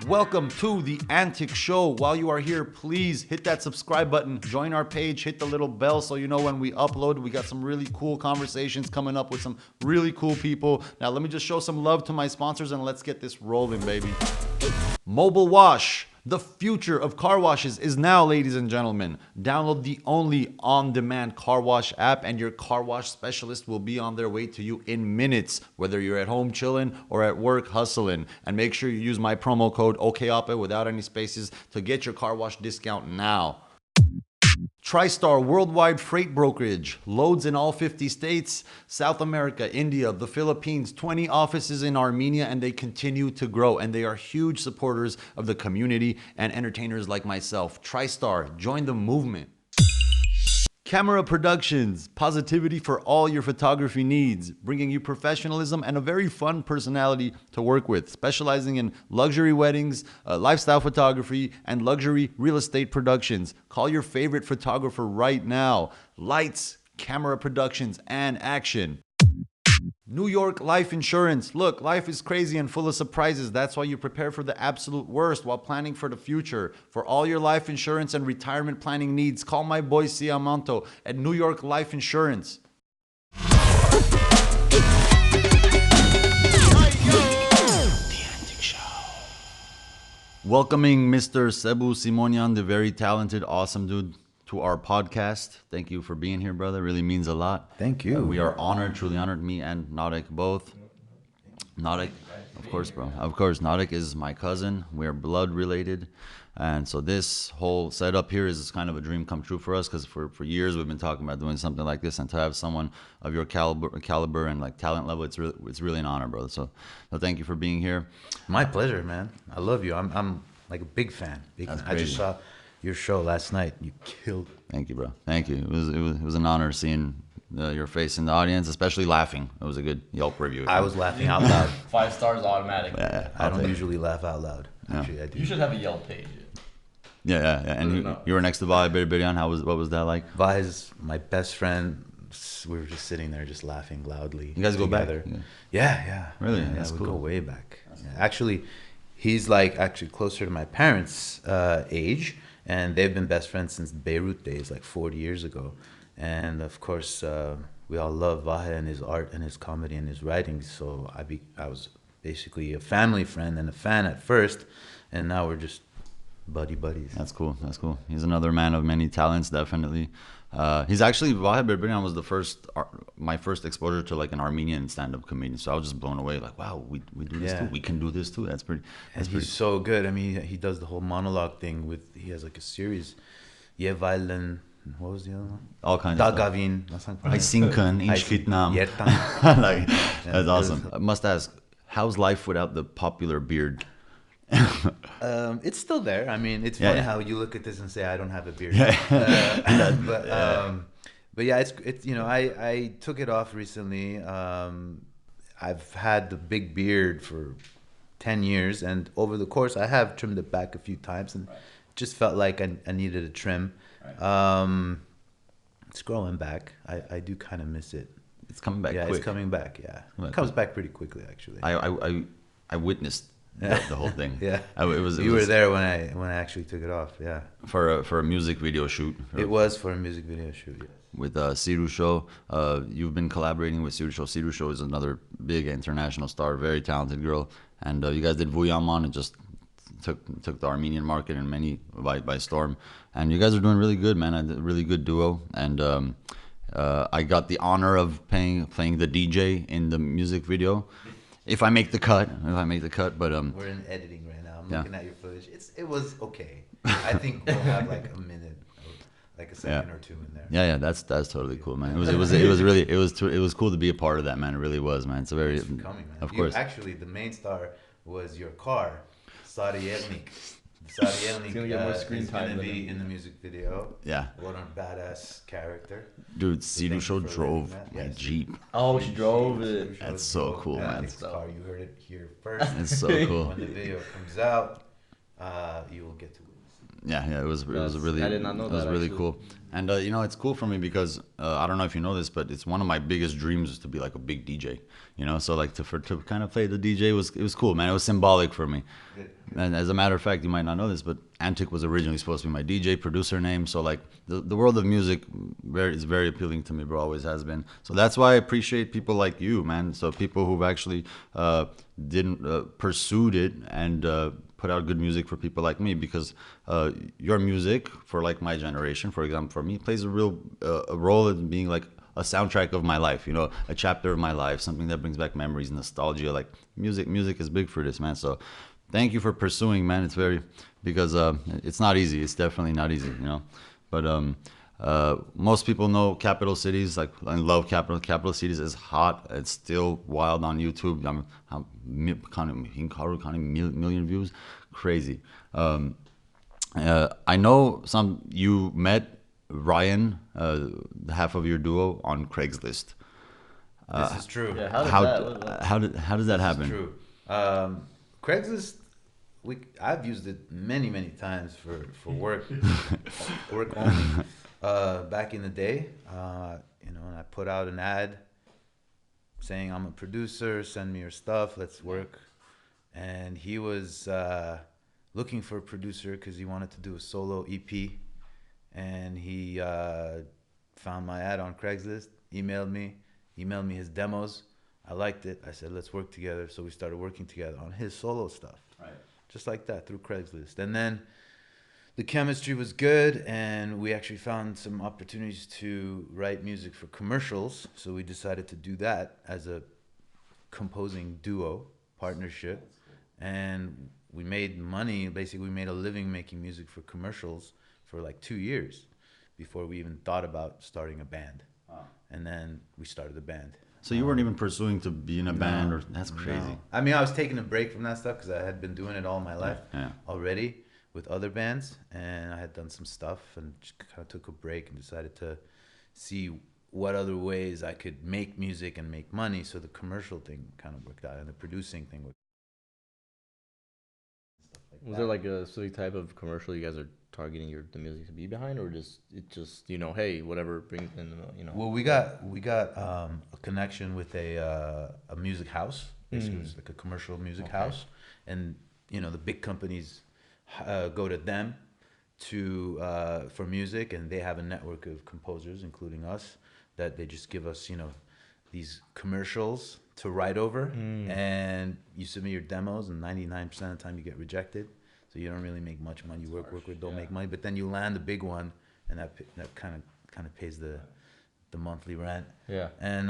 Welcome to the Antic Show. While you are here, please hit that subscribe button, join our page, hit the little bell so you know when we upload. We got some really cool conversations coming up with some really cool people. Now, let me just show some love to my sponsors and let's get this rolling, baby. MobileWash. The future of car washes is now, ladies and gentlemen. Download the only on-demand car wash app and your car wash specialist will be on their way to you in minutes, whether you're at home chilling or at work hustling. And make sure you use my promo code OKAPE without any spaces to get your car wash discount now. Tristar Worldwide Freight Brokerage, loads in all 50 states, South America, India, the Philippines, 20 offices in Armenia, and they continue to grow. And they are huge supporters of the community and entertainers like myself. Tristar, join the movement. Camera Productions, positivity for all your photography needs, bringing you professionalism and a very fun personality to work with, specializing in luxury weddings, lifestyle photography, and luxury real estate productions. Call your favorite photographer right now. Lights, Camera Productions, and action. New York Life Insurance. Look, life is crazy and full of surprises. That's why you prepare for the absolute worst while planning for the future. For all your life insurance and retirement planning needs, call my boy Siamanto at New York Life Insurance. The Antic Show. Welcoming Mr. Sebu Simonian, the very talented, awesome dude, to our podcast. Thank you for being here, brother. Really means a lot. Thank you. We are honored, truly honored, me and Narek both. Narek, of course, bro. Of course, Narek is my cousin. We're blood related. And so this whole setup here is kind of a dream come true for us because for years we've been talking about doing something like this, and to have someone of your caliber and like talent level, it's really an honor, brother. So thank you for being here. My pleasure, man. I love you. I'm like a big fan. I just saw your show last night. You killed it. Thank you, bro. Thank you. It was an honor seeing your face in the audience, especially laughing. It was a good Yelp review. I was laughing out loud. 5 stars automatic. Yeah, I don't usually laugh out loud. Actually, I do. You should have a Yelp page. Yeah. And you were next to Vahe Birbiryan. What was that like? Vahe is my best friend. We were just sitting there, just laughing loudly. You guys go back? Yeah. Really? Yeah, That's we cool. go way back. Yeah. Actually, he's like closer to my parents' age. And they've been best friends since Beirut days, like 40 years ago. And of course, we all love Vahe and his art and his comedy and his writing. So I was basically a family friend and a fan at first. And now we're just buddies. That's cool. He's another man of many talents, definitely. He's actually, Vahe Birbiryan was my first exposure to like an Armenian stand-up comedian. So I was just blown away, like, wow, we do this too. We can do this too. That's pretty. He's so good. I mean, he does the whole monologue thing he has like a series. Yevailen, what was the other one? All kinds of stuff. Dagavin. I sinkan, inchkitnam. Like, that's awesome. I must ask, how's life without the popular beard? It's still there. I mean, it's funny how you look at this and say I don't have a beard. But yeah, it's I took it off recently. I've had the big beard for 10 years, and over the course I have trimmed it back a few times, and just felt like I needed a trim. It's growing back. I do kind of miss it. It's coming back. Yeah, quick. It's coming back. Yeah, it comes back pretty quickly actually. I witnessed the whole thing. Yeah, you were there when I actually took it off. Yeah, for a music video shoot. It was for a music video shoot. Yes. With Sebu Show. You've been collaborating with Sebu Show. Sebu Show is another big international star, very talented girl, and you guys did Vuyaman and just took the Armenian market and many by storm. And you guys are doing really good, man. A really good duo, and I got the honor of playing the DJ in the music video. If I make the cut, but we're in editing right now. I'm looking at your footage. It was okay. I think we'll have like a minute, like a second or two in there. Yeah, that's totally cool, man. It was cool to be a part of that, man. It really was, man. It's a very Thanks for coming, man. Of course. Actually, the main star was your car, Saryelnik. Saryelnik is going to be in the music video. Yeah. What a badass character. Dude, Sebu Show drove my Jeep. Oh, she drove it. That's so cool, man. Car. You heard it here first. It's so cool. When the video comes out, you will get to witness it. Yeah, it was really, I did not know it was that, really actually. cool. And you know, it's cool for me because I don't know if you know this, but it's one of my biggest dreams is to be like a big DJ. You know, so like to kind of play the DJ was cool, man. It was symbolic for me. And as a matter of fact, you might not know this, but Antic was originally supposed to be my DJ producer name. So like the world of music is very appealing to me, bro. Always has been. So that's why I appreciate people like you, man. So people who've actually didn't pursued it and put out good music for people like me, because your music for like my generation, for example, for me, plays a real a role in being like a soundtrack of my life, you know, a chapter of my life, something that brings back memories, nostalgia. Like music is big for this, man. So thank you for pursuing, man. It's very, because it's not easy. It's definitely not easy, you know. But most people know capital cities, like I love capital cities is hot. It's still wild on YouTube. I'm million views, crazy. I know you met Ryan, half of your duo, on Craigslist. This is true. Yeah, how did that? How does that This happen? is true. Craigslist, I've used it many times for work, work only. Back in the day, you know, and I put out an ad saying I'm a producer, send me your stuff, let's work. And he was looking for a producer because he wanted to do a solo EP, and he found my ad on Craigslist, emailed me his demos. I liked it. I said, let's work together. So we started working together on his solo stuff. Right. Just like that, through Craigslist. And then the chemistry was good, and we actually found some opportunities to write music for commercials. So we decided to do that as a composing duo partnership. And we made money. Basically, we made a living making music for commercials for like 2 years before we even thought about starting a band. Wow. And then we started the band. So you weren't even pursuing to be in a band, or that's crazy. No. I mean, I was taking a break from that stuff because I had been doing it all my life already with other bands, and I had done some stuff and just kind of took a break and decided to see what other ways I could make music and make money. So the commercial thing kind of worked out, and the producing thing worked out. Was there like a specific type of commercial you guys are targeting the music to be behind, or just you know, hey, whatever brings in, you know? Well, we got a connection with a music house. Basically, it's like a commercial music house, and you know, the big companies go to them for music, and they have a network of composers, including us, that they just give us, you know, these commercials to write over, and you submit your demos, and 99% of the time you get rejected. So you don't really make much money. You work with, don't make money, but then you land a big one, and that kind of pays the monthly rent. Yeah. And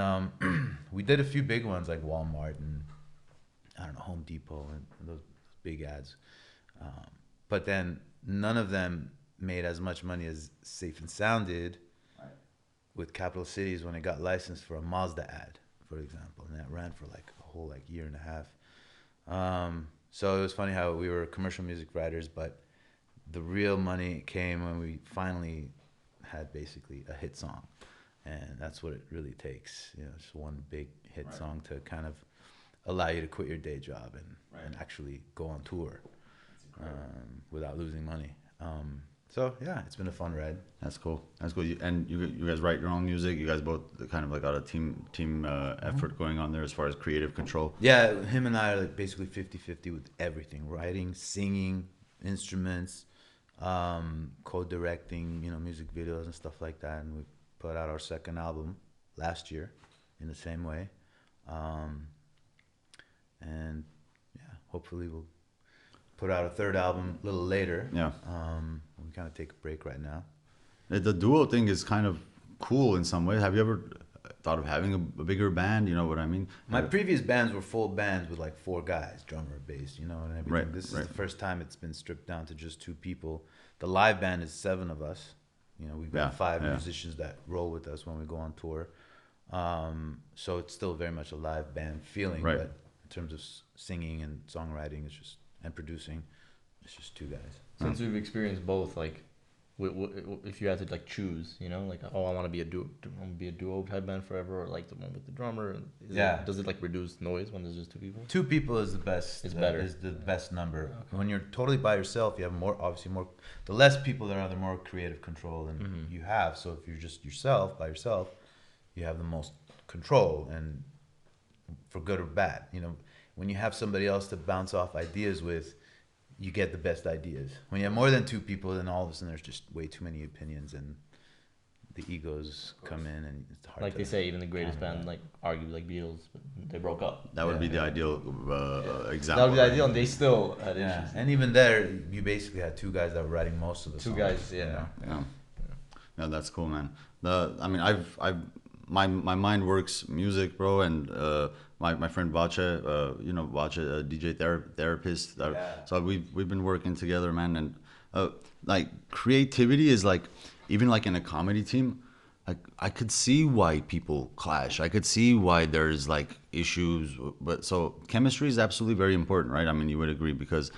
we did a few big ones like Walmart and I don't know, Home Depot and those big ads. But then none of them made as much money as Safe and Sound did with Capital Cities when it got licensed for a Mazda ad, for example, and that ran for like a whole like year and a half. So it was funny how we were commercial music writers, but the real money came when we finally had basically a hit song, and that's what it really takes. You know, just one big hit song to kind of allow you to quit your day job and actually go on tour without losing money. So yeah, it's been a fun ride. That's cool. That's cool. And you guys write your own music. You guys both kind of like got a team effort going on there as far as creative control. Yeah, him and I are like basically 50-50 with everything: writing, singing, instruments, co-directing, you know, music videos and stuff like that. And we put out our second album last year in the same way. And yeah, hopefully we'll put out a third album a little later. Yeah. We kind of take a break right now. The duo thing is kind of cool in some way. Have you ever thought of having a bigger band? You know what I mean? My previous bands were full bands with like 4 guys, drummer, bass, you know, and everything. Right, This is the first time it's been stripped down to just 2 people. The live band is 7 of us. You know, we've got 5 musicians that roll with us when we go on tour. So it's still very much a live band feeling, but in terms of singing and songwriting, and producing, it's just 2 guys. Since we've experienced both, like, if you had to like choose, you know, like, oh, I want to be a duo type band forever, or like the one with the drummer. Does it like reduce noise when there's just two people? Two people is the best. It's better. Is the best number. Okay. When you're totally by yourself, you have obviously more. The less people there are, the more creative control than you have. So if you're just by yourself, you have the most control, and for good or bad, you know. When you have somebody else to bounce off ideas with, you get the best ideas. When you have more than two people, then all of a sudden there's just way too many opinions, and the egos come in, and it's hard. Like they say, even the greatest band like argue like Beatles, but they broke up. That would be the ideal example. That would be the ideal, and they still had issues. And even there, you basically had two guys that were writing most of the songs. Two guys, You know? Yeah. No, that's cool, man. My mind works music, bro, and my friend Vache, Vache, DJ therapist. So we've been working together, man, and like creativity is like, even like in a comedy team, like I could see why people clash. I could see why there's like issues, but so chemistry is absolutely very important, right? I mean, you would agree, because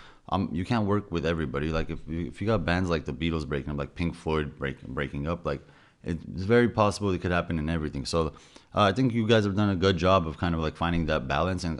you can't work with everybody. Like if you got bands like the Beatles breaking up, like Pink Floyd breaking up, like it's very possible it could happen in everything. So I think you guys have done a good job of kind of like finding that balance. And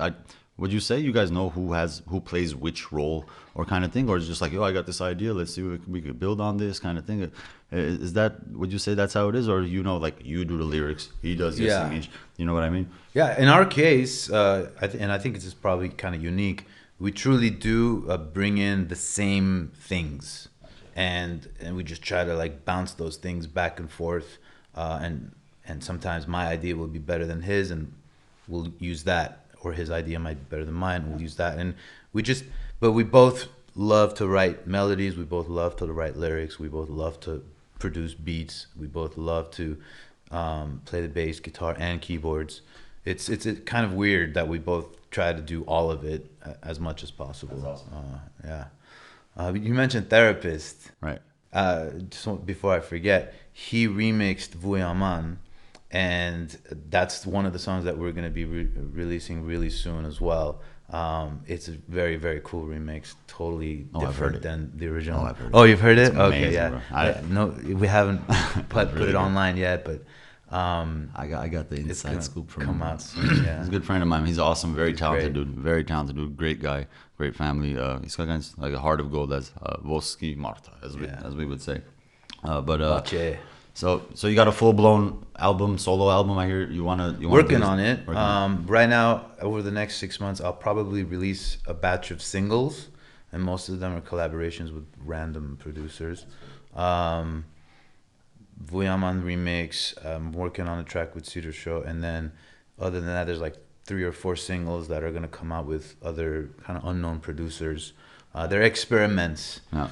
would you say you guys know who plays which role or kind of thing, or is it just like, I got this idea, let's see what we could build on this kind of thing? Would you say that's how it is, or like you do the lyrics, he does the singing, you know what I mean? Yeah, in our case, and I think it's just probably kind of unique, we truly do bring in the same things, and we just try to like bounce those things back and forth, and sometimes my idea will be better than his, and we'll use that, or his idea might be better than mine, we'll use that, and but we both love to write melodies, we both love to write lyrics, we both love to produce beats, we both love to play the bass, guitar, and keyboards. It's kind of weird that we both try to do all of it as much as possible. That's awesome. You mentioned therapist, right? Just before I forget, he remixed Vuyaman, and that's one of the songs that we're going to be releasing really soon as well. It's a very, very cool remix, totally different than the original. I've heard it. Oh, you've heard it? It's Okay, amazing, yeah. No, we haven't put Really it good. online yet, but I got the inside scoop from come him. out soon. Yeah. He's a good friend of mine. He's awesome, very talented great. dude, very talented dude, great guy, great family. He's got guys like a heart of gold, as Voski Marta, as we would say. So you got a full blown solo album. I hear you wanna working on it. Right now, over the next 6 months, I'll probably release a batch of singles, and most of them are collaborations with random producers. Vuyaman remix. I'm working on a track with Cedar Show, and then other than that, there's like 3 or 4 singles that are gonna come out with other kind of unknown producers. They're experiments. Yeah.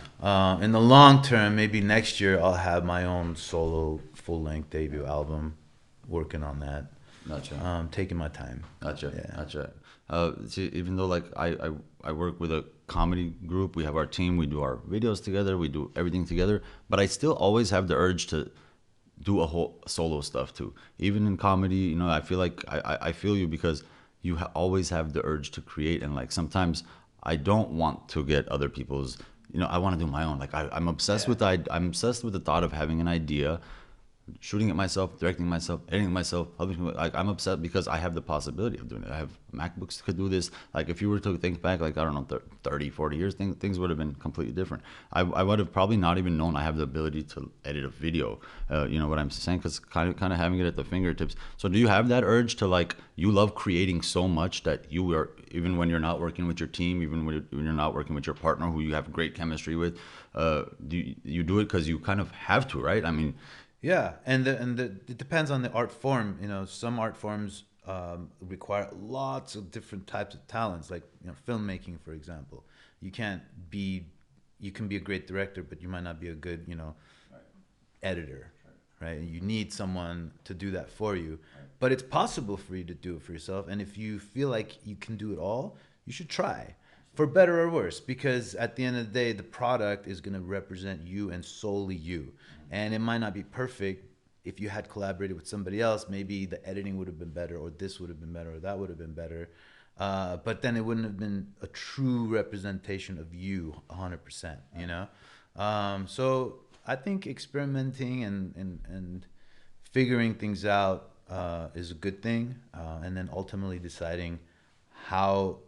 In the long term, maybe next year, I'll have my own solo full-length debut album. Working on that. Gotcha. Taking my time. Gotcha. Yeah. Gotcha. See, even though like I work with a comedy group, we have our team, we do our videos together, we do everything together, but I still always have the urge to do a whole solo stuff too. Even in comedy, I feel like I feel you, because you always have the urge to create, and like sometimes I don't want to get other people's, I want to do my own. Like I'm obsessed with I'm obsessed with the thought of having an idea, shooting it myself, directing myself, editing myself, publishing. Like I'm upset because I have the possibility of doing it. I have MacBooks that could do this. Like if you were to think back, like I don't know, 30, 40 years, things would have been completely different. I would have probably not even known I have the ability to edit a video. You know what I'm saying? Because kind of having it at the fingertips. So do you have that urge to, like, you love creating so much that you are, even when you're not working with your team, even when you're not working with your partner who you have great chemistry with, do you do it because you kind of have to, right? I mean. Yeah, and it depends on the art form. Some art forms require lots of different types of talents, like filmmaking, for example. You can be a great director, but you might not be a good editor, right? You need someone to do that for you. But it's possible for you to do it for yourself, and if you feel like you can do it all, you should try. For better or worse, because at the end of the day, the product is going to represent you and solely you. And it might not be perfect. If you had collaborated with somebody else, maybe the editing would have been better, or this would have been better, or that would have been better. But then it wouldn't have been a true representation of you 100%, So I think experimenting and figuring things out is a good thing, and then ultimately deciding how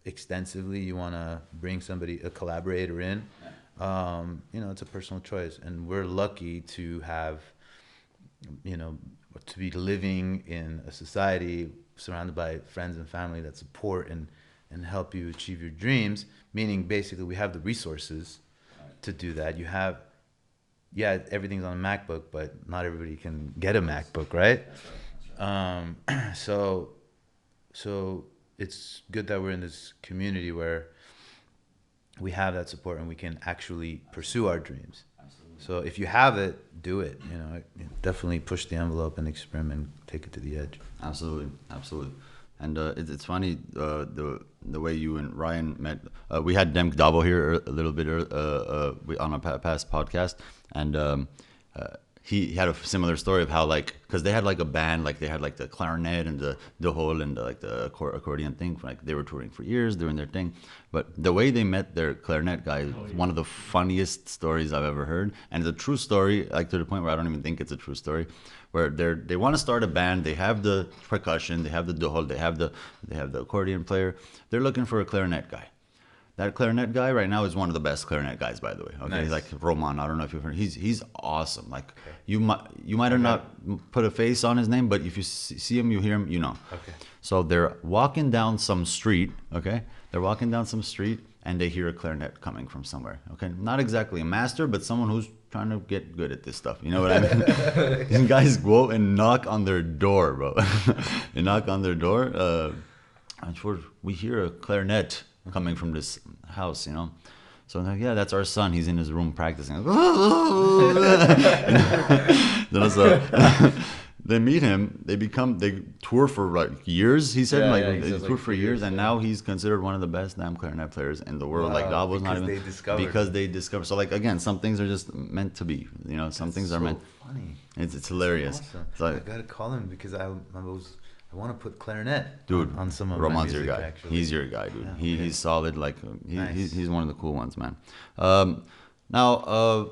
extensively you want to bring a collaborator in. It's a personal choice, and we're lucky to have, to be living in a society surrounded by friends and family that support and help you achieve your dreams. Meaning, basically, we have the resources to do that. You have, everything's on a MacBook, but not everybody can get a MacBook, right? So it's good that we're in this community where we have that support and we can actually pursue our dreams. Absolutely. So if you have it, do it. Definitely push the envelope and experiment, take it to the edge. Absolutely. And it's funny the way you and Ryan met. We had Dem Dabo here a little bit on a past podcast, and he had a similar story of how, like, because they had like a band, like they had like the clarinet and the whole and the accordion thing. Like they were touring for years, doing their thing. But the way they met their clarinet guy is one of the funniest stories I've ever heard, and it's a true story, like to the point where I don't even think it's a true story. Where they want to start a band, they have the percussion, they have the duhol, they have the accordion player. They're looking for a clarinet guy. That clarinet guy right now is one of the best clarinet guys, by the way. Okay, nice. He's like Roman. I don't know if you've heard. He's awesome. Like you might have not put a face on his name, but if you see him, you hear him, you know. Okay. So they're walking down some street. Okay, they're walking down some street, and they hear a clarinet coming from somewhere. Okay, not exactly a master, but someone who's trying to get good at this stuff. You know what I mean? These guys go and knock on their door, bro. They knock on their door. I'm sure we hear a clarinet coming from this house, So I'm like, yeah, that's our son. He's in his room practicing. They meet him. They tour for like years. He said they tour for years, and now he's considered one of the best damn clarinet players in the world. Wow, like God was not even because they discovered. So like again, some things are just meant to be. Some things are meant. Funny. It's hilarious. Awesome. So I gotta call him because I want to put clarinet, dude, on some of Roman's my music, your guy. Actually. He's your guy, dude. Yeah, he's solid. Like nice. he's one of the cool ones, man. Now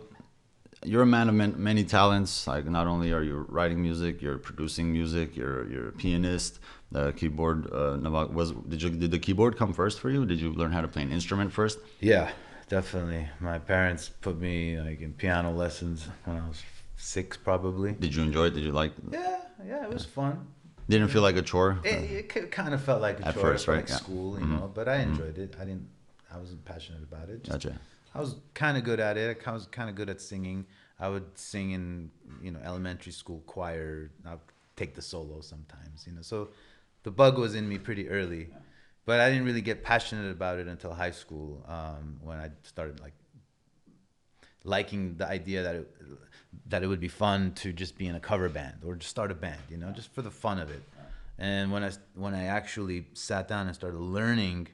you're a man of many talents. Like not only are you writing music, you're producing music. You're a pianist. The keyboard. Did the keyboard come first for you? Did you learn how to play an instrument first? Yeah, definitely. My parents put me like in piano lessons when I was 6, probably. Did you enjoy it? Did you like? Yeah, it was fun. Didn't feel like a chore? It kind of felt like a at chore first, right? like school, you know, but I enjoyed it. I wasn't passionate about it. Gotcha. I was kind of good at it. I was kind of good at singing. I would sing in, elementary school choir. I'd take the solo sometimes, So the bug was in me pretty early, but I didn't really get passionate about it until high school, when I started liking the idea that it would be fun to just be in a cover band or just start a band, just for the fun of it. And when I actually sat down and started learning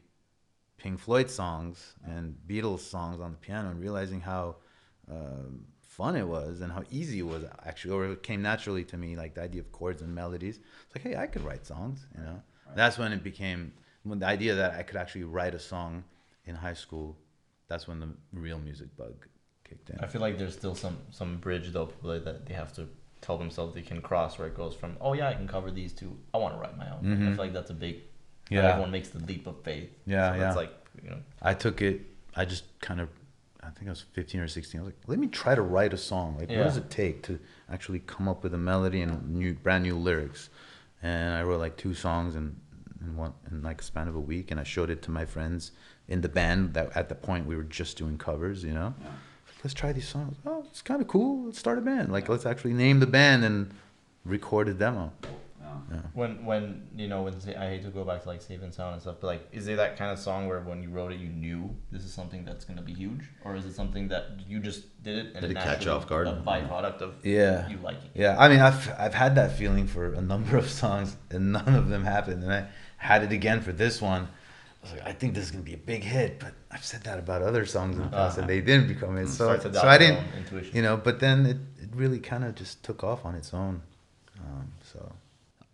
Pink Floyd songs and Beatles songs on the piano and realizing how fun it was and how easy it was actually, or it came naturally to me, like the idea of chords and melodies. It's like, hey, I could write songs, Right. That's when it became, when the idea that I could actually write a song in high school, that's when the real music bug kicked in. I feel like there's still some bridge though, that they have to tell themselves they can cross, where it goes from, oh yeah, I can cover these to, I want to write my own. I feel like that's a big, everyone makes the leap of faith. Yeah, so yeah. It's like, I took it, I just kind of, I think I was 15 or 16. I was like, let me try to write a song. Like, what does it take to actually come up with a melody and brand new lyrics? And I wrote like 2 songs in like a span of a week, and I showed it to my friends in the band that at the point we were just doing covers, Yeah. Let's try these songs. Oh, it's kind of cool. Let's start a band. Like, let's actually name the band and record a demo. Yeah. When I hate to go back to like Safe and Sound and stuff, but like, is there that kind of song where when you wrote it, you knew this is something that's gonna be huge, or is it something that you just did it and did it catch off guard? A byproduct of you liking it? Yeah, I mean, I've had that feeling for a number of songs, and none of them happened, and I had it again for this one. I was like, I think this is gonna be a big hit, but I've said that about other songs in the past, and they didn't become it. So I didn't, But then it really kind of just took off on its own.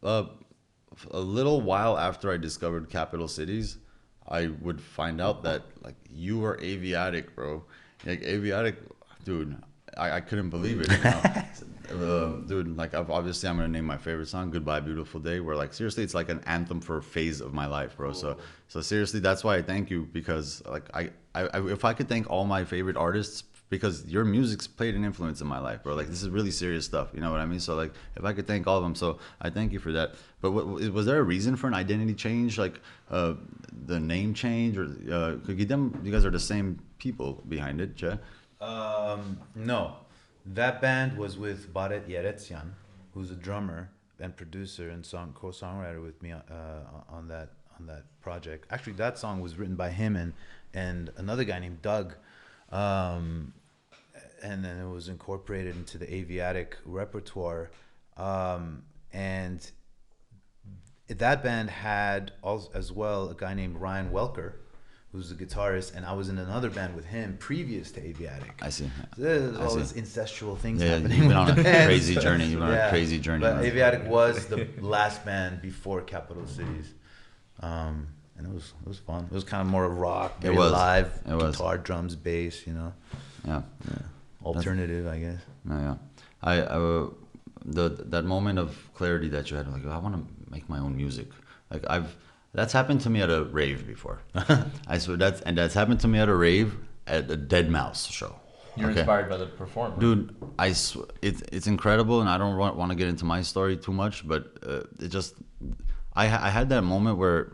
A little while after I discovered Capital Cities, I would find out that like you were Aviatic, bro. Like Aviatic, dude. I couldn't believe it. Dude, like obviously I'm gonna name my favorite song "Goodbye Beautiful Day," where like seriously it's like an anthem for a phase of my life, bro. So seriously, that's why I thank you, because like I if I could thank all my favorite artists, because your music's played an influence in my life, bro. Like this is really serious stuff, you know what I mean? So like if I could thank all of them, so I thank you for that. But was there a reason for an identity change, like the name change, or you guys are the same people behind it, Che? No, that band was with Baret Yeretyan, who's a drummer and producer and co-songwriter with me on that project. Actually, that song was written by him and another guy named Doug, and then it was incorporated into the Aviatic repertoire, and that band had also, as well, a guy named Ryan Welker, who's the guitarist, and I was in another band with him previous to Aviatic. I see. So there's all these incestual things Yeah, happening. you've been on a with the band. crazy journey. You've been on a crazy journey. But man. Aviatic was the last band before Capital Cities, and it was fun. It was kind of more rock, very live, guitar, drums, bass. You know, Yeah. alternative, I guess. Yeah. That moment of clarity that you had, like, I want to make my own music. Like that's happened to me at a rave before. I swear that's happened to me at a rave at a Dead Mouse show. You're inspired by the performer. Dude, I swear, it's incredible, and I don't want to get into my story too much, but it just, I had that moment where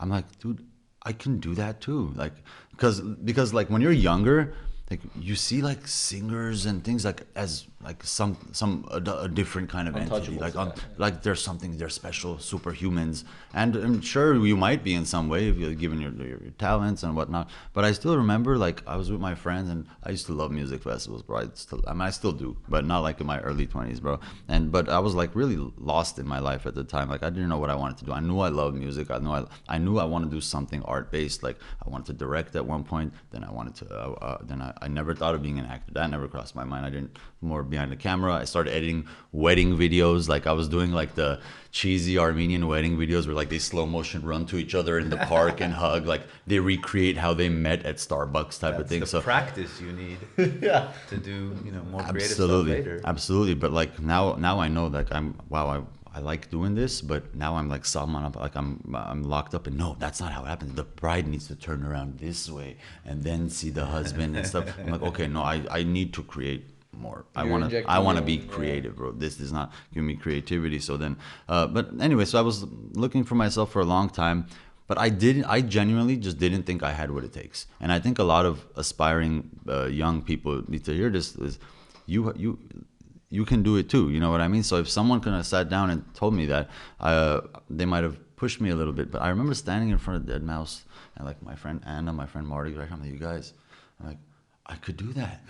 I'm like, dude, I can do that too. Like, because like when you're younger, like you see like singers and things like as like a different kind of entity, like like there's something, they're special superhumans, and I'm sure you might be in some way if you're given your talents and whatnot. But I still remember, like, I was with my friends and I used to love music festivals, bro. I still do, but not like in my early 20s, bro. But I was like really lost in my life at the time. Like I didn't know what I wanted to do. I knew I loved music. I knew I wanted to do something art based. Like I wanted to direct at one point. Then I wanted to. I never thought of being an actor. That never crossed my mind. I didn't more behind the camera. I started editing wedding videos. Like I was doing like the cheesy Armenian wedding videos where like they slow motion run to each other in the park and hug. Like they recreate how they met at Starbucks type of thing. The so practice you need to do more creative stuff later. Absolutely. But like now I know that I like doing this, but now I'm like I'm locked up, and no, that's not how it happens. The bride needs to turn around this way and then see the husband and stuff. I'm like, okay, no, I need to create more. I want to be creative, bro. This does not give me creativity. So then, but anyway, so I was looking for myself for a long time, but I genuinely just didn't think I had what it takes. And I think a lot of aspiring young people need to hear this is you can do it too. You know what I mean? So if someone kind of sat down and told me that, they might have pushed me a little bit. But I remember standing in front of Dead Mouse and like my friend Anna, my friend Marty, like, I'm like, you guys, I'm like, I could do that.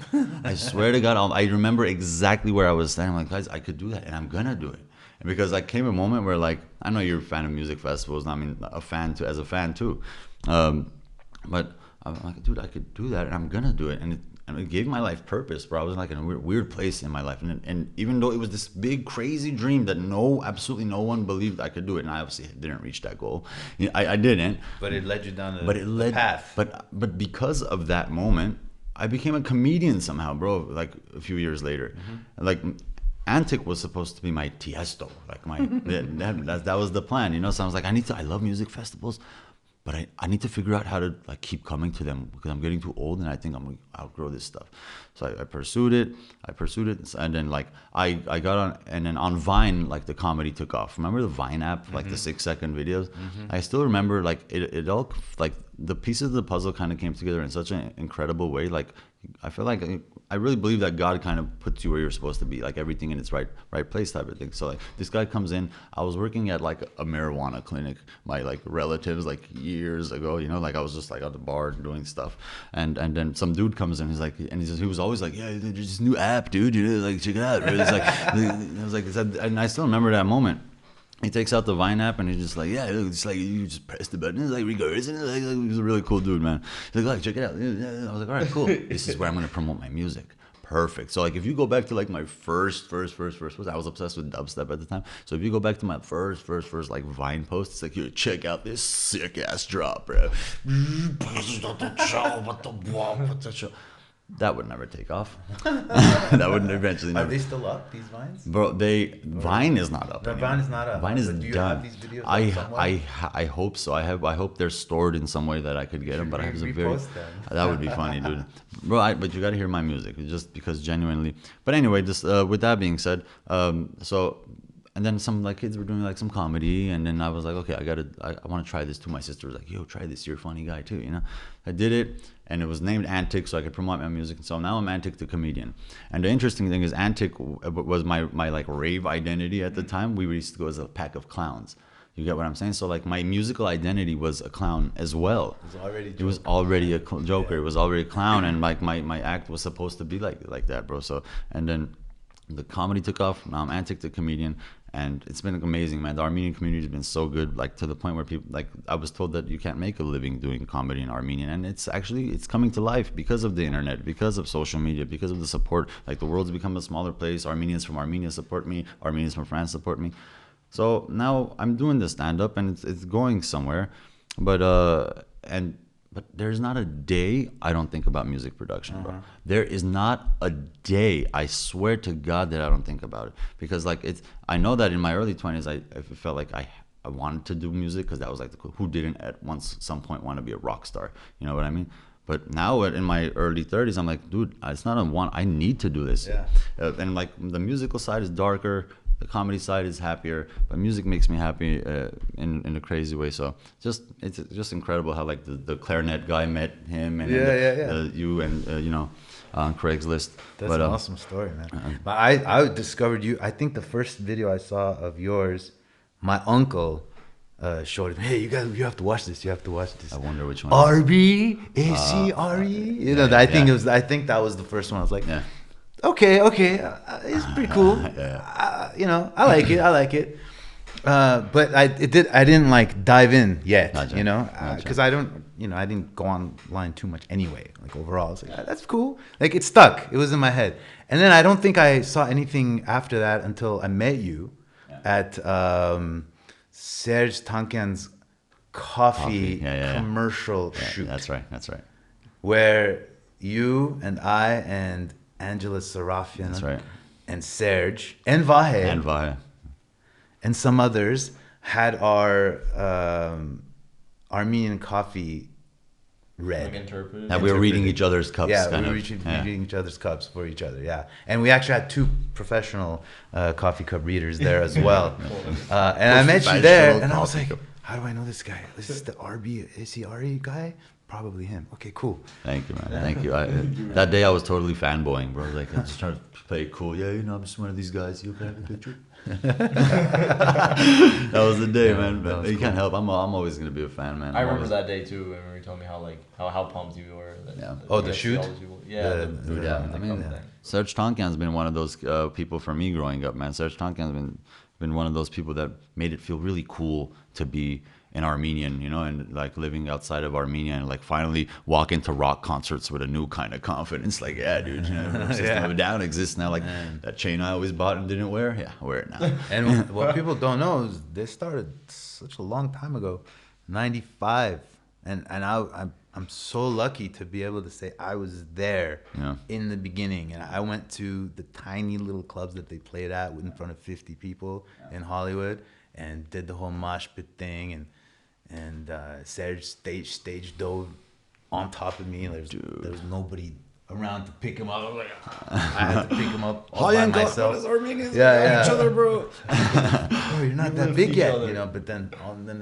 I swear to God, I remember exactly where I was standing. I'm like, guys, I could do that, and I'm gonna do it. And because I came a moment where, like, I know you're a fan of music festivals, and I mean, as a fan too. But I'm like, dude, I could do that, and I'm gonna do it. And it gave my life purpose, bro. I was like in a weird place in my life, and even though it was this big crazy dream that absolutely no one believed I could do it, and I obviously didn't reach that goal. I didn't. But it led you down the path. But because of that moment, I became a comedian somehow, bro. Like a few years later, like Antic was supposed to be my Tiesto, like that was the plan, So I was like, I love music festivals, but I need to figure out how to like keep coming to them because I'm getting too old and I think I'm gonna outgrow this stuff. So I pursued it, and then like I got on, and then on Vine, like the comedy took off. Remember the Vine app, like the 6-second videos? I still remember like it all, like the pieces of the puzzle kind of came together in such an incredible way. Like I feel like I really believe that God kind of puts you where you're supposed to be, like everything in its right place type of thing. So like this guy comes in, I was working at like a marijuana clinic, my like relatives like years ago, like I was just like at the bar doing stuff, and then some dude comes in, he's like, and he was always like, yeah, there's this new app, dude, like check it out. It's like I was like, and I still remember that moment. He takes out the Vine app and he's just like, yeah, it's like you just press the button. It's like regards, and like, he was a really cool dude, man. He's like, check it out. I was like, all right, cool. This is where I'm gonna promote my music. Perfect. So like if you go back to like my first, I was obsessed with dubstep at the time. So if you go back to my first like Vine post, it's like, here, check out this sick ass drop, bro. That would never take off. That would eventually Are never. they still up, these vines? Bro, Vine is not up. The anymore. Vine is not up. Vine is But do you done. have these videos up somewhere? I hope so. I hope they're stored in some way that I could get them. But I have a very. Repost them. That would be funny, dude. Bro, but you got to hear my music just because genuinely. But anyway, just with that being said, so. And then some like kids were doing like some comedy, and then I was like, okay, I want to try this too. My sister was like, yo, try this. You're a funny guy too, you know. I did it, and it was named Antic, so I could promote my music. So now I'm Antic the comedian. And the interesting thing is, Antic was my like rave identity at the time. We used to go as a pack of clowns. You get what I'm saying? So like my musical identity was a clown as well. It was already a joker. It was already a clown, and like my act was supposed to be like that, bro. So and then the comedy took off. Now I'm Antic the comedian. And it's been amazing, man. The Armenian community has been so good, like to the point where people, like I was told that you can't make a living doing comedy in Armenian, and it's coming to life because of the internet, because of social media, because of the support. Like the world's become a smaller place. Armenians from Armenia support me. Armenians from France support me. So now I'm doing the stand up, and it's going somewhere, but there's not a day I don't think about music production, bro. There is not a day, I swear to God, that I don't think about it. Because like I know that in my early 20s, I felt like I wanted to do music because that was like who didn't at some point want to be a rock star? You know what I mean? But now in my early 30s, I'm like, dude, it's not a want. I need to do this. Yeah. And like the musical side is darker. The comedy side is happier, but music makes me happy in a crazy way. So it's just incredible how like the clarinet guy met him, and you and you know, on Craigslist. That's an awesome story, man. But I discovered you. I think the first video I saw of yours, my uncle showed it. Hey, you have to watch this. You have to watch this. I wonder which one. RBACRE. You know, I think that was the first one. I was like. Yeah. Okay, it's pretty cool. You know, I like it. But I didn't like dive in yet. Gotcha. You know, because I didn't go online too much anyway. Like overall, I was like, that's cool. Like it stuck. It was in my head. And then I don't think I saw anything after that until I met you at Serge Tankian's coffee commercial shoot. That's right. Where you and I and Angela Serafian, that's right, and Serge and Vahe and some others had our Armenian coffee read. Like interpreted. And we were reading each other's cups. Yeah, we were reading each other's cups for each other. Yeah, and we actually had two professional coffee cup readers there as well. And I met you there, and I was like, how do I know this guy? This is the RBACRE guy. Probably him. Okay, cool. Thank you, man. Thank you. That day I was totally fanboying, bro. Like I just trying to play it cool. Yeah, you know, I'm just one of these guys. You okay? Have a picture? That was the day, man. But you can't help. I'm always gonna be a fan, man. I remember that day too. When you told me how pumped you were. The shoot. Yeah. I mean, Serge Tankian's been one of those people for me growing up, man. Serge Tankian's been one of those people that made it feel really cool to be an Armenian, you know, and like living outside of Armenia and like finally walk into rock concerts with a new kind of confidence. Like, yeah, dude, you know, System of a Down exists now. Like that chain I always bought and didn't wear, yeah, I wear it now. And what people don't know is they started such a long time ago, 95, and I'm so lucky to be able to say I was there in the beginning, and I went to the tiny little clubs that they played at in front of 50 people in Hollywood, and did the whole mosh pit thing, and Serge stage dove on top of me. There was nobody around to pick him up. I had to pick him up all by myself. Armenians, each other, bro. Oh, you're not that big yet, you know. But then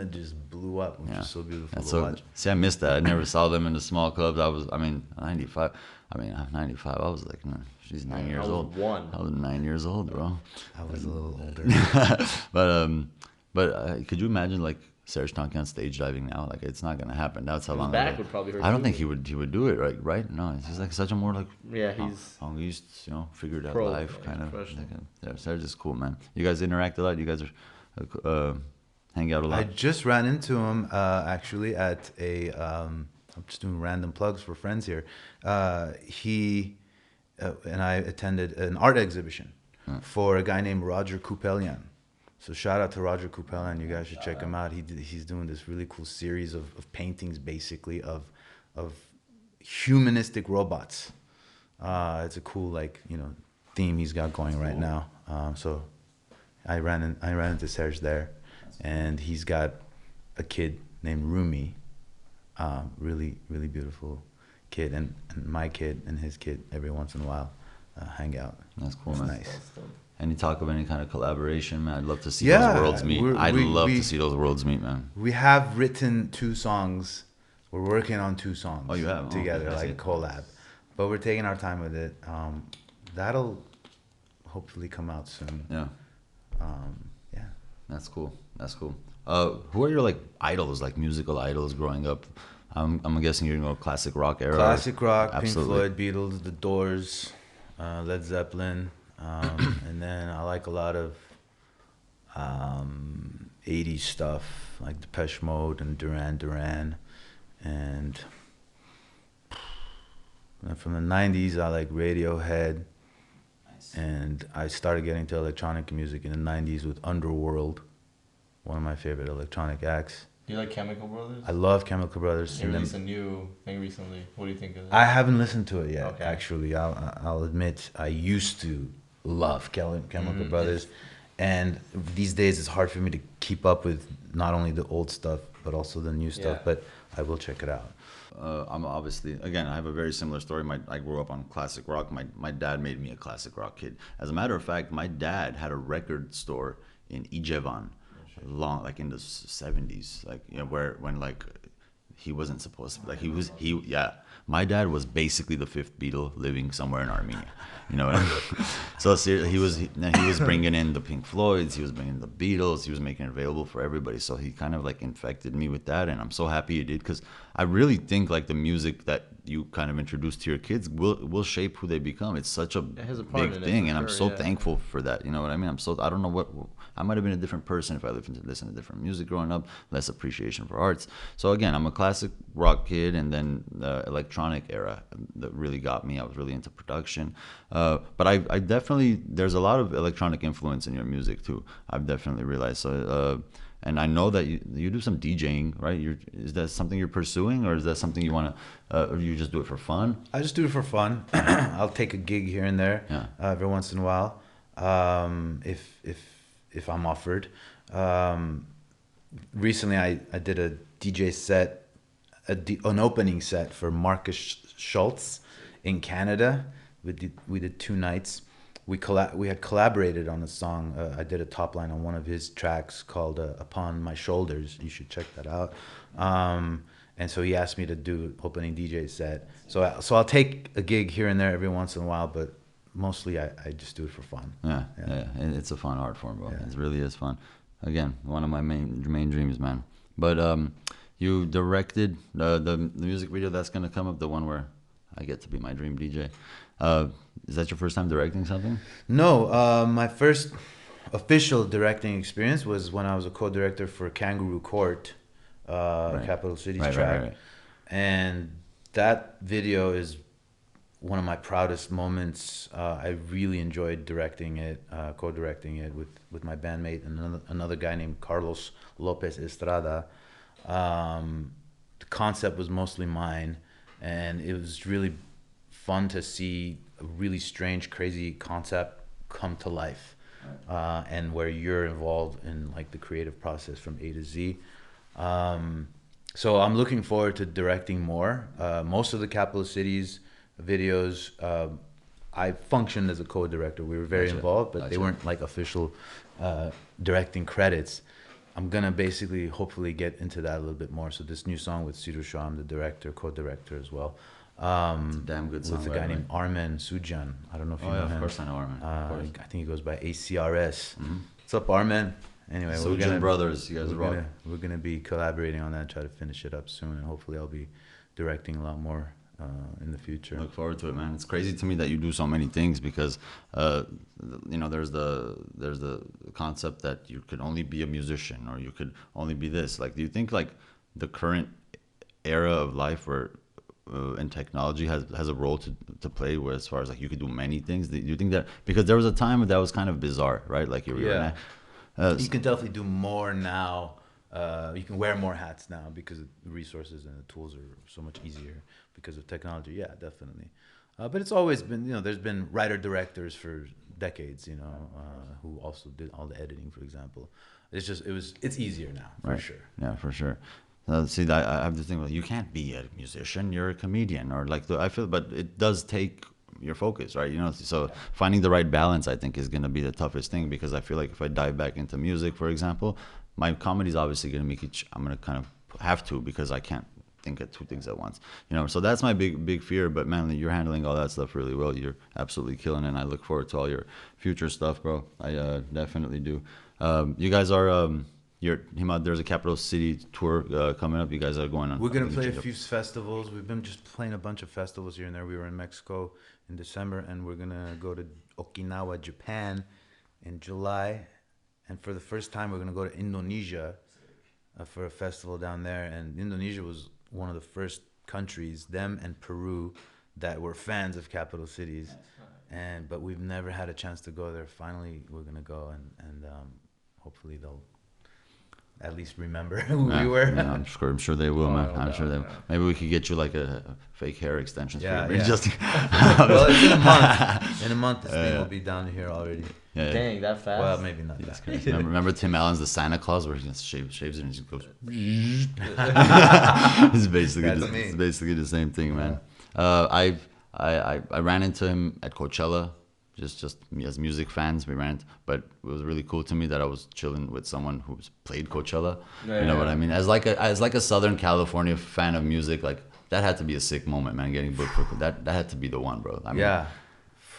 it just blew up, which is so beautiful to watch. See, I missed that. I never saw them in the small clubs. 95. I'm 95. I was like, she's 9 years old. I was 9 years old, bro. I was a little older. But could you imagine like Serge Tankian stage diving now? Like it's not gonna happen. That's how long. His back would probably hurt. I don't think he would do it right. No, he's like such a more like he's figured out life kind of. Yeah, Serge is cool, man. You guys interact a lot. You guys are hang out a lot. I just ran into him actually at a. I'm just doing random plugs for friends here. He and I attended an art exhibition for a guy named Roger Kupelian. So shout out to Roger Kupelian. You guys should check him out. He's doing this really cool series of paintings, basically of humanistic robots. It's a cool theme he's got going right now. So I ran into Serge there, and he's got a kid named Rumi, really really beautiful kid, and my kid and his kid every once in a while hang out. That's cool, It's man. nice. Any talk of any kind of collaboration, man? I'd love to see Yeah, those worlds meet. I'd love to see those worlds meet, man. We have written 2 songs. We're working on 2 songs. Oh, you have? Together, Okay, like a collab. But we're taking our time with it. That'll hopefully come out soon. Yeah. Yeah. That's cool. That's cool. Who are your like idols, like musical idols growing up? I'm guessing you're classic rock era. Classic rock, Absolutely. Pink Floyd, Beatles, The Doors, Led Zeppelin, and then I like a lot of 80s stuff like Depeche Mode and Duran Duran, and from the 90s I like Radiohead. Nice. And I started getting to electronic music in the 90s with Underworld, one of my favorite electronic acts. Do you like Chemical Brothers? I love Chemical Brothers. They released a new thing recently. What do you think of that? I haven't listened to it yet, Okay. actually. I'll admit I used to love Chemical Brothers. And these days it's hard for me to keep up with not only the old stuff, but also the new stuff. Yeah. But I will check it out. I'm obviously, again, I have a very similar story. I grew up on classic rock. My dad made me a classic rock kid. As a matter of fact, my dad had a record store in Ijevan, like in the 70s, when he wasn't supposed to, my dad was basically the 5th Beatle living somewhere in Armenia. You know what I mean? So he was bringing in the Pink Floyds, he was bringing the Beatles, he was making it available for everybody. So he kind of like infected me with that, and I'm so happy he did, because I really think like the music that you kind of introduce to your kids will shape who they become. It's such a has a part big in it, thing, for and I'm sure, so yeah. thankful for that. You know what I mean? I don't know what I might have been a different person if I listened to different music growing up, less appreciation for arts. So again, I'm a classic rock kid, and then the electronic era that really got me. I was really into production, but I definitely, there's a lot of electronic influence in your music too. I've definitely realized. So and I know that you do some DJing, right? Is that something you're pursuing, or is that something you want to, or you just do it for fun? I just do it for fun. I'll take a gig here and there, Yeah. Every once in a while, if I'm offered. Recently, I did a DJ set, an opening set for Marcus Schultz in Canada. We did 2 nights. We had collaborated on a song. I did a top line on one of his tracks called "Upon My Shoulders." You should check that out. And so he asked me to do opening DJ set. So I'll take a gig here and there every once in a while, but mostly I just do it for fun. Yeah. And it's a fun art form, bro. Yeah. It really is fun. Again, one of my main dreams, man. But you directed the music video that's gonna come up, the one where I get to be my dream DJ. Is that your first time directing something? No, my first official directing experience was when I was a co-director for Kangaroo Court, Capital Cities track. Right. And that video is one of my proudest moments. I really enjoyed directing it, co-directing it with my bandmate and another guy named Carlos Lopez Estrada. The concept was mostly mine, and it was really fun to see a really strange, crazy concept come to life, and where you're involved in like the creative process from A to Z. So I'm looking forward to directing more. Most of the Capital Cities videos, I functioned as a co-director. We were very involved, but they weren't like official directing credits. I'm gonna basically hopefully get into that a little bit more. So this new song with Sidu Shah, I'm the director, co-director as well. Damn good song. With a guy named Armen Sujan. I don't know if you know him. Of course I know Armen. Of course. I think he goes by ACRS. What's up, Armen? Anyway, Sujan Brothers, you guys rock. We're gonna be collaborating on that, try to finish it up soon, and hopefully I'll be directing a lot more in the future. Look forward to it, man. It's crazy to me that you do so many things, because there's the concept that you could only be a musician, or you could only be this. Like, do you think like the current era of life where and technology has a role to play, where as far as like you could do many things? Do you think that, because there was a time that was kind of bizarre, right? Like you were you can definitely do more now. You can wear more hats now because the resources and the tools are so much easier because of technology. Yeah, definitely. But it's always been, there's been writer directors for decades, who also did all the editing, for example. It's easier now, for sure. Yeah, for sure. See, I have to think, well, you can't be a musician, you're a comedian, or like I feel, but it does take your focus, right? So finding the right balance, I think, is going to be the toughest thing, because I feel like if I dive back into music, for example, my comedy is obviously going to make it. I'm going to kind of have to, because I can't think of two things at once. So that's my big fear. But man, you're handling all that stuff really well. You're absolutely killing it, and I look forward to all your future stuff, bro. I definitely do. You guys are there's a capital city tour coming up. You guys are going on. We're gonna play a few festivals. We've been just playing a bunch of festivals here and there. We were in Mexico in December, and we're gonna go to Okinawa, Japan, in July. And for the first time, we're gonna go to Indonesia for a festival down there. And Indonesia was one of the first countries, them and Peru, that were fans of capital cities. But we've never had a chance to go there. Finally, we're gonna go, and hopefully they'll at least remember who we were. Yeah, I'm sure they will, man. I'm sure they will. Maybe we could get you like a fake hair extension. Well, it's in a month. In a month, this thing will be down here already. Yeah. Dang, that fast? Well, maybe not that fast. Remember Tim Allen's The Santa Claus, where he just shaves it and just goes. It's basically the same thing, man. I ran into him at Coachella. Just as music fans, we ran. But it was really cool to me that I was chilling with someone who's played Coachella. You know what I mean? As like a Southern California fan of music, like that had to be a sick moment, man. Getting booked for that had to be the one, bro. I mean,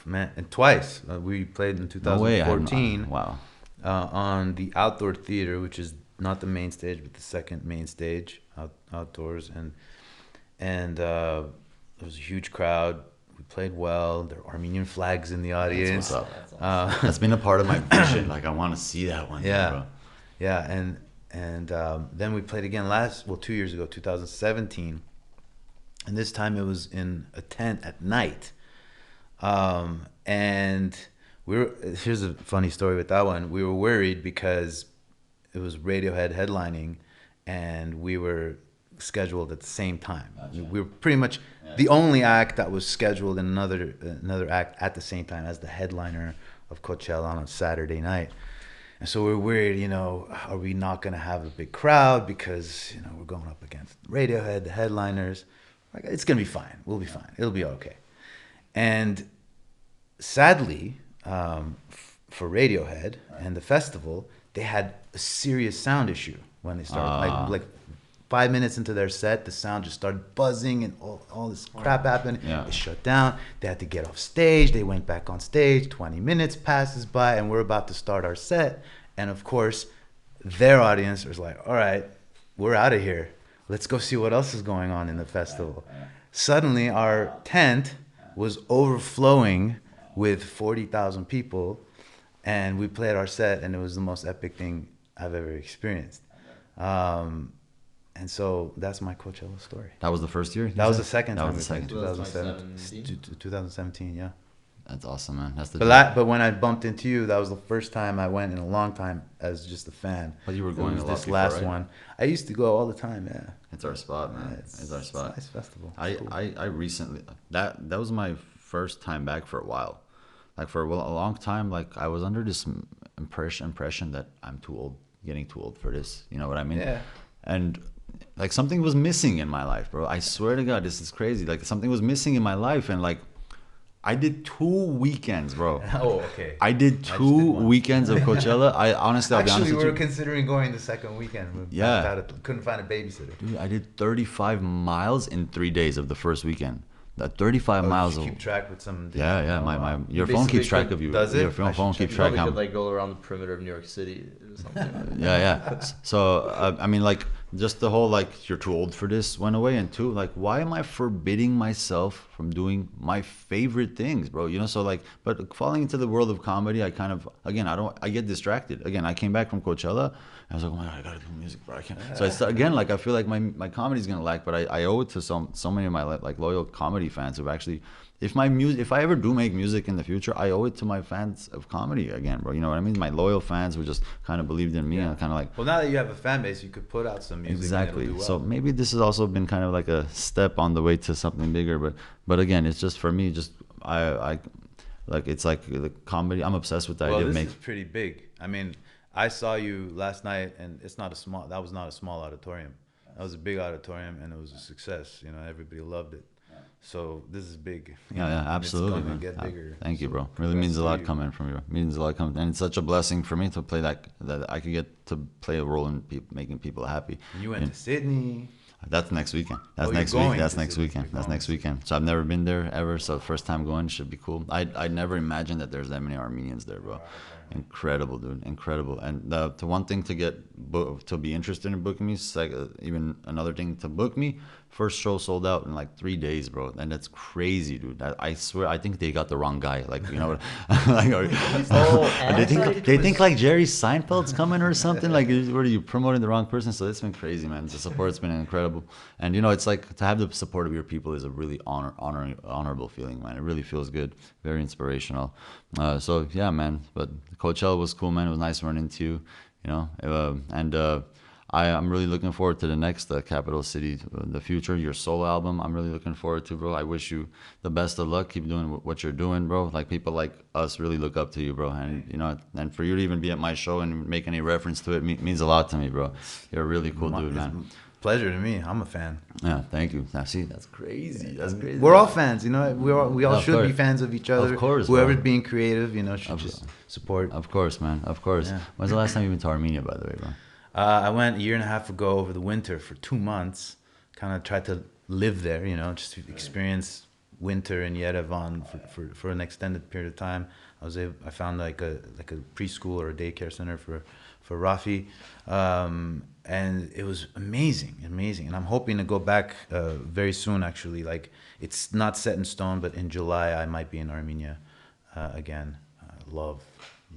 man, and twice we played in 2014. Wow. On the outdoor theater, which is not the main stage, but the second main stage outdoors, and there was a huge crowd. We played well. There are Armenian flags in the audience. That's what's up. That's been a part of my vision. Like I want to see that one. Yeah, bro. yeah, and then we played again 2 years ago, 2017, and this time it was in a tent at night. And here's a funny story with that one. We were worried because it was Radiohead headlining, and we were scheduled at the same time. Gotcha. We were pretty much the only act that was scheduled in another act at the same time as the headliner of Coachella on a Saturday night. And so we're worried, are we not going to have a big crowd because, we're going up against Radiohead, the headliners. Like, it's going to be fine. We'll be fine. It'll be okay. And sadly, for Radiohead and the festival, they had a serious sound issue when they started. Like 5 minutes into their set, the sound just started buzzing and all this crap happened. Yeah. It shut down. They had to get off stage. They went back on stage. 20 minutes passes by, and we're about to start our set. And of course, their audience was like, all right, we're out of here. Let's go see what else is going on in the festival. Suddenly, our tent was overflowing with 40,000 people, and we played our set, and it was the most epic thing I've ever experienced. And so that's my Coachella story. That was the first year? That was the second time. That was the second. 2017, yeah. That's awesome, man. That's the. But when I bumped into you, that was the first time I went in a long time as just a fan. But you were going a lot this before, last right? one. I used to go all the time. Yeah. It's our spot, man. It's our spot. It's a nice festival. I recently that was my first time back for a while. Like for a long time, like I was under this impression that I'm too old, getting too old for this. You know what I mean? Yeah. And like something was missing in my life, bro. I swear to God, this is crazy. Like something was missing in my life, and like I did 2 weekends, bro. Oh, okay. I did 2 weekends of Coachella. I honestly, I'll be honest with you. Actually, we were considering going the second weekend. Couldn't find a babysitter. Dude, I did 35 miles in 3 days of the first weekend. That 35 miles. Did you keep track with some? Yeah. Your phone keeps track of you. Does it? Your phone keeps track. You could like go around the perimeter of New York City or something. Yeah. So I mean, like, just the whole like you're too old for this went away, and two, like, why am I forbidding myself from doing my favorite things, bro? So like, but falling into the world of comedy, I kind of I get distracted. Again, I came back from Coachella. I was like, oh my God, I gotta do music, bro. I can't. So I start, like I feel like my comedy's gonna lack, but I owe it to so many of my like loyal comedy fans who've actually if I ever do make music in the future, I owe it to my fans of comedy again, bro. You know what I mean? My loyal fans who just kind of believed in me and kind of like. Well, now that you have a fan base, you could put out some music. Exactly. And it'll do So well. maybe this has also been kind of like a step on the way to something bigger. But again, it's just for me. Just I like it's like the comedy. I'm obsessed with the Well, idea of this making. is pretty big. I mean, I saw you last night, and it's not a small. That was not a small auditorium. That was a big auditorium, and it was a success. You know, everybody loved it. So this is big. You Yeah, know, yeah, and absolutely, It's man. going to get bigger. Thank you, So bro. Really congrats means a to lot you. coming from you. Means a lot coming, and it's such a blessing for me to play that I could get to play a role in making people happy. And you went And to Sydney. that's next weekend. That's Oh, you're next week. going That's to next Sydney. weekend. You're That's going next to weekend. So I've never been there ever. So first time going should be cool. I never imagined that there's that many Armenians there, bro. Incredible, dude. Incredible. And the one thing to get to be interested in booking me, even another thing to book me. First show sold out in like 3 days, bro. And that's crazy, dude. I swear, I think they got the wrong guy. Like, you know, like, they think like Jerry Seinfeld's coming or something. Like, what are you promoting the wrong person? So it's been crazy, man. The support's been incredible. And you know, it's like to have the support of your people is a really honorable feeling, man. It really feels good. Very inspirational. So yeah, man. But Coachella was cool, man. It was nice to run into you, you know. I'm really looking forward to the next Capital City, the future, your solo album. I'm really looking forward to, bro. I wish you the best of luck. Keep doing what you're doing, bro. Like people like us really look up to you, bro. And you know, and for you to even be at my show and make any reference to it means a lot to me, bro. You're a really cool dude, man. Pleasure to me. I'm a fan. Yeah, thank you. Now, see, that's crazy. That's crazy. We're all fans, you know. We all Of should be course. fans of each other. Of course, Whoever's bro. being creative, you know, should just support. Of course, man. Of course. Yeah. When's the last time you've been to Armenia, by the way, bro? I went a year and a half ago over the winter for 2 months. Kind of tried to live there, you know, just to experience winter in Yerevan for an extended period of time. I found like a preschool or a daycare center for Rafi, and it was amazing. And I'm hoping to go back very soon. Actually, like it's not set in stone, but in July I might be in Armenia again.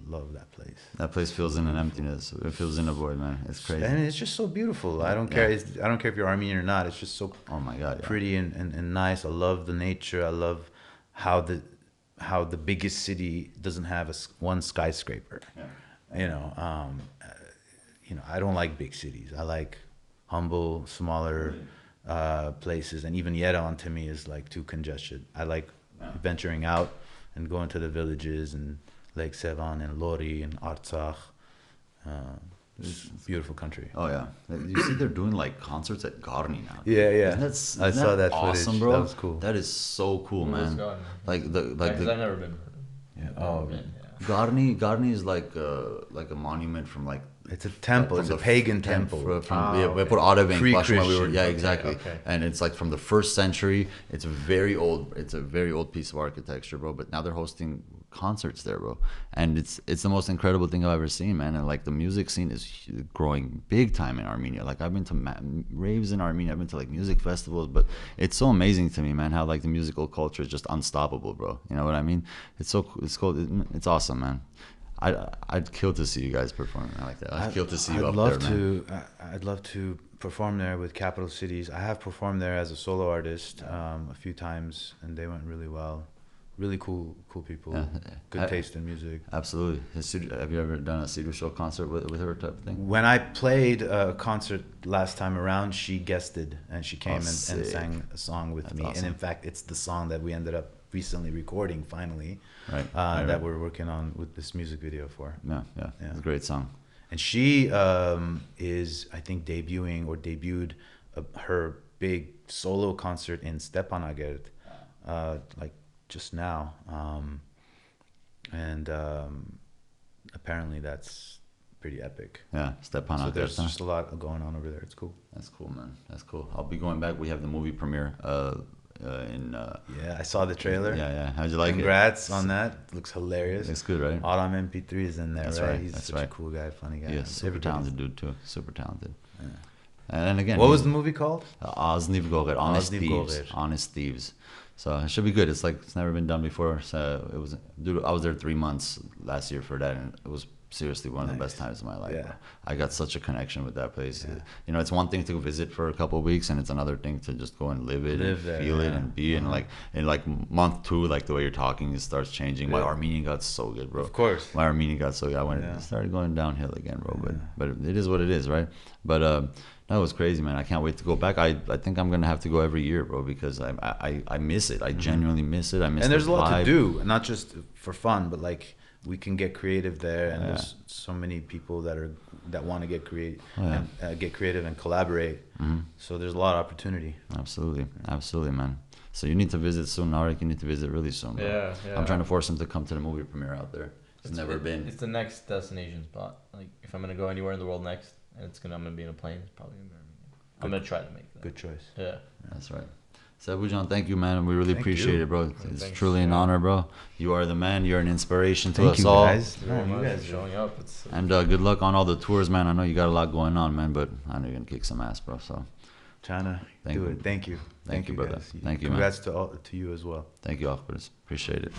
Love that place. That place fills in an emptiness. It fills in a void, man. It's crazy. And it's just so beautiful. I don't care. I don't care if you're Armenian or not. It's just so Oh my God, yeah. pretty and nice. I love the nature. I love how the biggest city doesn't have one skyscraper. Yeah. You know, I don't like big cities. I like humble, smaller places. And even Yerevan to me is like too congested. I like venturing out and going to the villages and Lake Sevan and Lori and Artsakh. It's a beautiful country. Oh yeah, you see they're doing like concerts at Garni now. Yeah, yeah. Isn't I saw that awesome, footage. bro. That was cool. That is so cool, man. Garni? Like Because I've never been. Yeah. Oh, yeah. Garni is like a monument from like It's a temple. It's a pagan temple. We put Pre-Christian. Yeah, exactly. Okay. And it's like from the 1st century. It's a very old piece of architecture, bro. But now they're hosting concerts there, bro. And it's the most incredible thing I've ever seen, man. And like the music scene is growing big time in Armenia. Like I've been to raves in Armenia. I've been to like music festivals, but it's so amazing to me, man, how like the musical culture is just unstoppable, bro. You know what I mean? It's so cool. It's awesome, man. I'd kill to see you guys perform like that. I'd kill to see you up there, man. I'd love to perform there with Capital Cities. I have performed there as a solo artist a few times, and they went really well. Really cool people. Yeah. Good taste in music. Absolutely. Have you ever done a Sebu Show concert with her type of thing? When I played a concert last time around, she guested and she came and sick. sang a song with me. awesome. And in fact, it's the song that we ended up recently recording finally, Right. that we're working on with this music video for. Yeah. It's a great song. And she is, I think, debuted her big solo concert in Stepanakert, like just now. And apparently that's pretty epic. Yeah, Stepan. So there's just a lot going on over there. It's cool. That's cool, man. That's cool. I'll be going back. We have the movie premiere in. Yeah, I saw the trailer. Yeah. How'd you like Congrats on that. Looks hilarious. it? It's good, right? Autumn MP3 is in there, That's right? right, He's that's such a right. cool guy, funny guy. Yeah, super Everybody's- talented dude too. Super talented. Yeah. And again, What was the movie called? Ozniv Gorer, Honest Ozniv Thieves. Gorer. Honest Thieves. So it should be good. It's never been done before. So it was, dude. I was there 3 months last year for that, and it was seriously one of the best Nice. times of my life. Yeah. Bro. I got such a connection with that place. Yeah. You know, it's one thing to visit for a couple of weeks, and it's another thing to just go and live it, Live and there, feel it, yeah. and be. And like in like month 2, like the way you're talking, it starts changing. My Yeah. Armenian got so good, bro. Of course. My Armenian got so good. I went, Yeah. it started going downhill again, bro. Yeah. But it is what it is, right? But that was crazy, man. I can't wait to go back. I think I'm gonna have to go every year, bro, because I miss it. I genuinely miss it. I miss. And there's a the lot vibe. to do, not just for fun, but like we can get creative there, and Yeah. there's so many people that want to get creative, Oh, yeah. and get creative and collaborate. Mhm. So there's a lot of opportunity. Absolutely, man. So you need to visit soon, Narek. You need to visit really soon, bro. Yeah. I'm trying to force him to come to the movie premiere out there. He's never been. It's the next destination spot. Like if I'm gonna go anywhere in the world next, and I'm gonna be in a plane, it's probably gonna be Armenia. I'm gonna try to make that. Good choice. Yeah. That's right. Sebu John, thank you, man. We really Thank appreciate you. it, bro. It's Thanks, truly an yeah. honor, bro. You are the man. You're an inspiration to Thank us you, all. guys. Thank you very No, you much guys for showing up. It's And good luck on all the tours, man. I know you got a lot going on, man, but I know you're gonna kick some ass, bro. So Trying to Thank do you. it. Thank you. Thank you, brother. Guys. Thank you, man. Congrats to you as well. thank you, Akbars. Appreciate it.